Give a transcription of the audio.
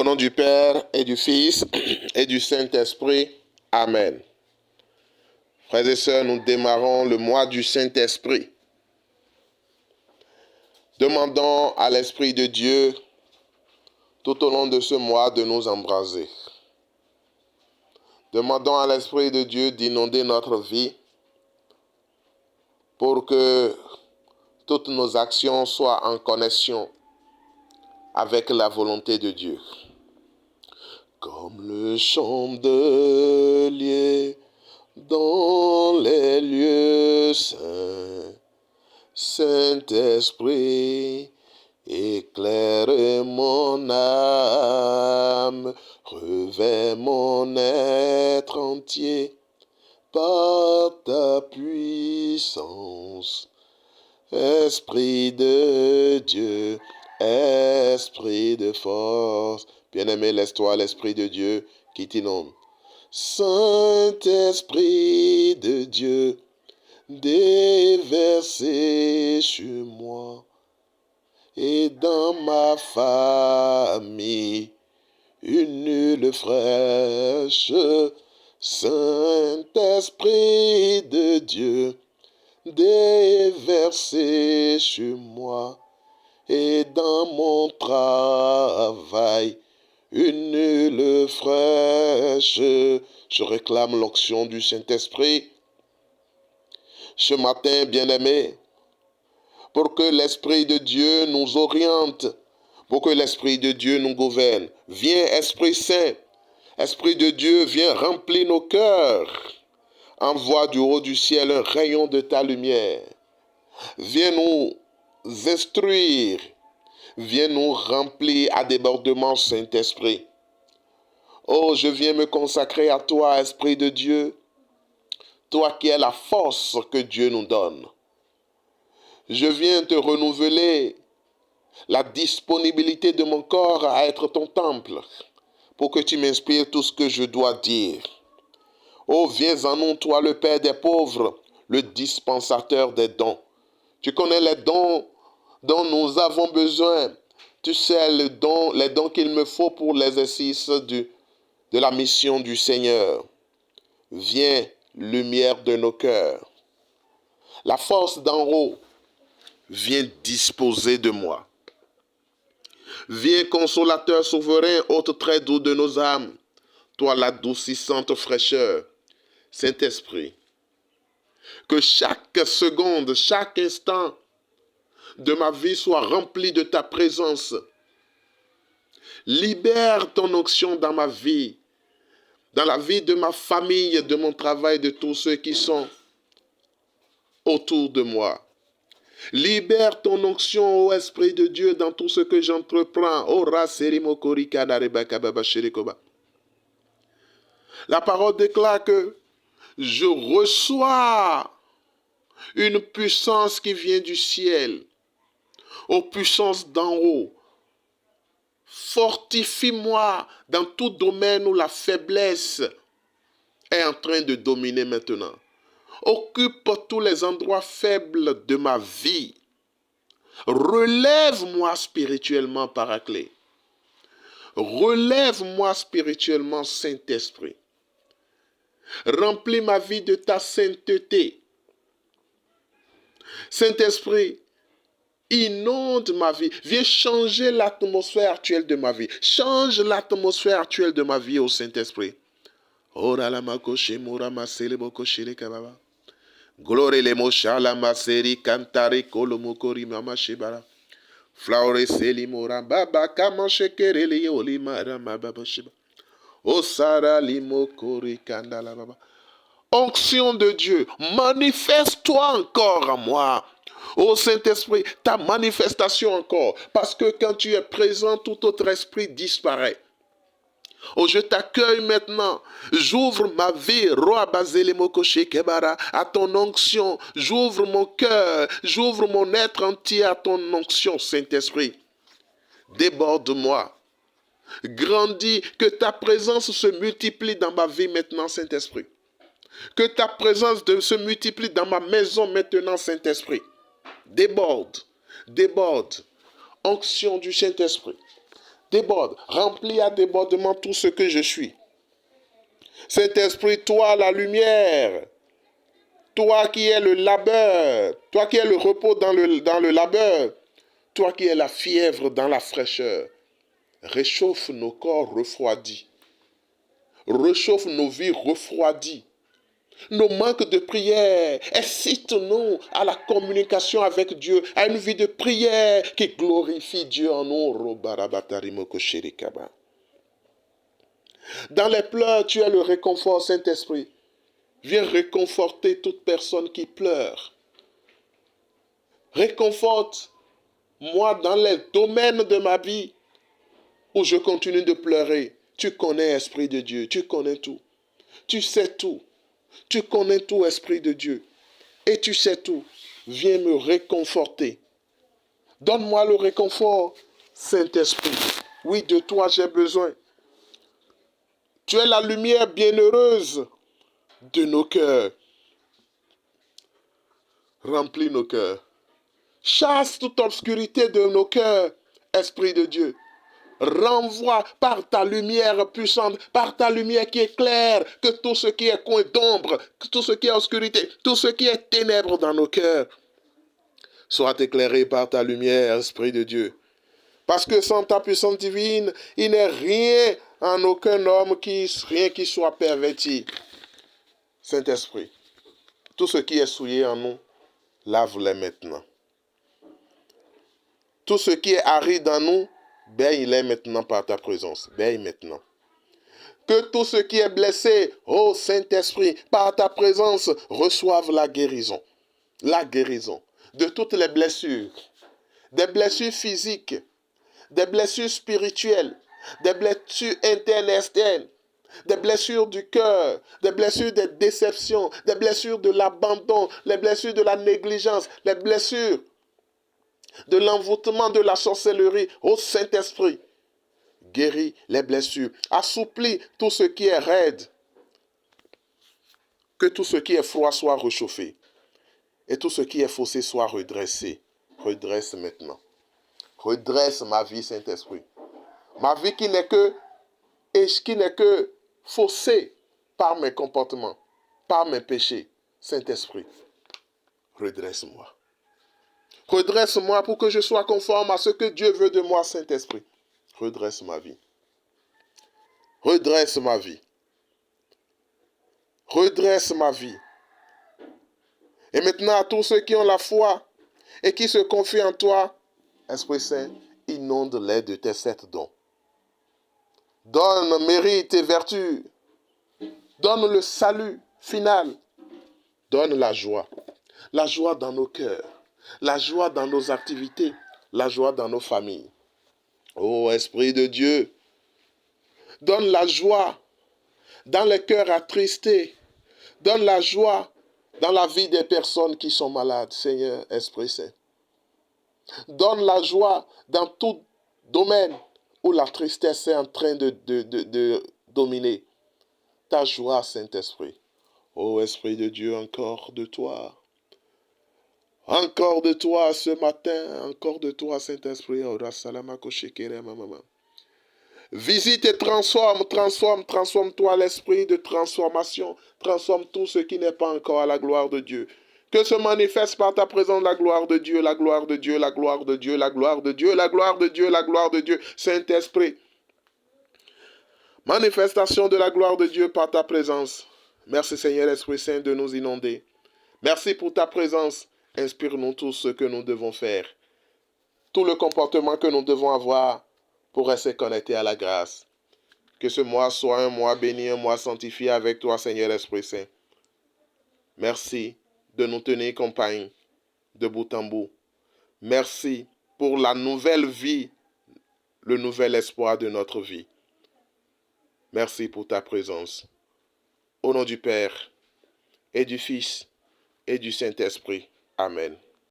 Au nom du Père et du Fils et du Saint-Esprit. Amen. Frères et sœurs, nous démarrons le mois du Saint-Esprit. Demandons à l'Esprit de Dieu, tout au long de ce mois, de nous embraser. Demandons à l'Esprit de Dieu d'inonder notre vie pour que toutes nos actions soient en connexion avec la volonté de Dieu. Comme le chandelier dans les lieux saints, Saint-Esprit, éclaire mon âme, revêt mon être entier par ta puissance. Esprit de Dieu, Esprit de force. Bien-aimé, laisse-toi l'Esprit de Dieu qui t'inonde. Saint-Esprit de Dieu, déversé sur moi et dans ma famille, une nulle fraîche. Saint-Esprit de Dieu, déversé sur moi et dans mon travail, une nulle fraîche. Je réclame l'onction du Saint-Esprit ce matin, bien-aimé, pour que l'Esprit de Dieu nous oriente, pour que l'Esprit de Dieu nous gouverne. Viens, Esprit Saint, Esprit de Dieu, viens remplir nos cœurs. Envoie du haut du ciel un rayon de ta lumière. Viens nous instruire. Viens nous remplir à débordement, Saint-Esprit. Oh, je viens me consacrer à toi, Esprit de Dieu, toi qui es la force que Dieu nous donne. Je viens te renouveler la disponibilité de mon corps à être ton temple, pour que tu m'inspires tout ce que je dois dire. Oh, viens en nous, toi le Père des pauvres, le dispensateur des dons. Tu connais les dons dont nous avons besoin. Tu sais les dons qu'il me faut pour l'exercice de la mission du Seigneur. Viens, lumière de nos cœurs. La force d'en haut, viens disposer de moi. Viens, consolateur souverain, hôte très doux de nos âmes, toi l'adoucissante fraîcheur, Saint-Esprit. Que chaque seconde, chaque instant de ma vie soit rempli de ta présence. Libère ton onction dans ma vie, dans la vie de ma famille, de mon travail, de tous ceux qui sont autour de moi. Libère ton onction, ô Esprit de Dieu, dans tout ce que j'entreprends. La parole déclare que je reçois une puissance qui vient du ciel, aux puissances d'en haut. Fortifie-moi dans tout domaine où la faiblesse est en train de dominer maintenant. Occupe tous les endroits faibles de ma vie. Relève-moi spirituellement, Paraclet. Relève-moi spirituellement, Saint-Esprit. Remplis ma vie de ta sainteté. Saint-Esprit, inonde ma vie. Viens changer l'atmosphère actuelle de ma vie. Change l'atmosphère actuelle de ma vie au Saint-Esprit. Glory le moshala maseri kantari kolomokori mama shibara. Flaure seli mora baba kama shekereli oli mara baba shiba. Osara limokori kandala baba. Onction de Dieu, manifeste-toi encore en moi. Ô Saint-Esprit, ta manifestation encore. Parce que quand tu es présent, tout autre esprit disparaît. Oh, je t'accueille maintenant. J'ouvre ma vie, à ton onction. J'ouvre mon cœur, j'ouvre mon être entier à ton onction, Saint-Esprit. Déborde-moi. Grandis, que ta présence se multiplie dans ma vie maintenant, Saint-Esprit. Que ta présence se multiplie dans ma maison maintenant, Saint-Esprit. Déborde, déborde. Onction du Saint-Esprit. déborde, remplis à débordement tout ce que je suis. Saint-Esprit, toi la lumière, toi qui es le labeur, toi qui es le repos dans le labeur, toi qui es la fièvre dans la fraîcheur, réchauffe nos corps refroidis, réchauffe nos vies refroidies, nos manques de prière, incite-nous à la communication avec Dieu, à une vie de prière qui glorifie Dieu en nous. Dans les pleurs, tu es le réconfort, Saint-Esprit. Viens réconforter toute personne qui pleure. Réconforte-moi dans les domaines de ma vie où je continue de pleurer. Tu connais, Esprit de Dieu, tu connais tout. Tu sais tout. Tu connais tout, Esprit de Dieu. Et tu sais tout. Viens me réconforter. Donne-moi le réconfort, Saint-Esprit. Oui, de toi j'ai besoin. Tu es la lumière bienheureuse de nos cœurs. Remplis nos cœurs. Chasse toute obscurité de nos cœurs, Esprit de Dieu. Renvoie par ta lumière puissante, par ta lumière qui éclaire, que tout ce qui est coin d'ombre, que tout ce qui est obscurité, tout ce qui est ténèbres dans nos cœurs, soit éclairé par ta lumière, Esprit de Dieu. Parce que sans ta puissance divine, il n'est rien en aucun homme rien qui soit perverti. Saint-Esprit, tout ce qui est souillé en nous, lave-les maintenant. Tout ce qui est aride en nous, baigne-les maintenant par ta présence. Baigne maintenant. Que tout ce qui est blessé, ô Saint-Esprit, par ta présence, reçoive la guérison. La guérison de toutes les blessures. Des blessures physiques, des blessures spirituelles, des blessures internes et externes, des blessures du cœur, des blessures des déceptions, des blessures de l'abandon, les blessures de la négligence, les blessures de l'envoûtement, de la sorcellerie. Ô Saint-Esprit, guéris les blessures, assouplis tout ce qui est raide, que tout ce qui est froid soit réchauffé et tout ce qui est faussé soit redressé. Redresse maintenant. Redresse ma vie, Saint-Esprit. Ma vie qui n'est que faussée par mes comportements, par mes péchés. Saint-Esprit, redresse-moi. Redresse-moi pour que je sois conforme à ce que Dieu veut de moi, Saint-Esprit. Redresse ma vie. Redresse ma vie. Redresse ma vie. Et maintenant, à tous ceux qui ont la foi et qui se confient en toi, Esprit Saint, inonde-les de tes 7 dons. Donne mérite et vertu. Donne le salut final. Donne la joie. La joie dans nos cœurs. La joie dans nos activités. La joie dans nos familles. Ô Esprit de Dieu, donne la joie dans les cœurs attristés. Donne la joie dans la vie des personnes qui sont malades, Seigneur Esprit Saint. Donne la joie dans tout domaine où la tristesse est en train de dominer. Ta joie, Saint-Esprit. Ô Esprit de Dieu, encore de toi. Encore de toi ce matin, encore de toi, Saint-Esprit. Visite et transforme-toi l'esprit de transformation. Transforme tout ce qui n'est pas encore à la gloire de Dieu. Que se manifeste par ta présence la gloire de Dieu, la gloire de Dieu, la gloire de Dieu, la gloire de Dieu, la gloire de Dieu, la gloire de Dieu. Saint-Esprit, manifestation de la gloire de Dieu par ta présence. Merci Seigneur Esprit Saint de nous inonder. Merci pour ta présence. Inspire-nous tout ce que nous devons faire. Tout le comportement que nous devons avoir pour rester connectés à la grâce. Que ce mois soit un mois béni, un mois sanctifié avec toi Seigneur Esprit Saint. Merci de nous tenir compagnie de bout en bout. Merci pour la nouvelle vie, le nouvel espoir de notre vie. Merci pour ta présence. Au nom du Père et du Fils et du Saint-Esprit. Amen.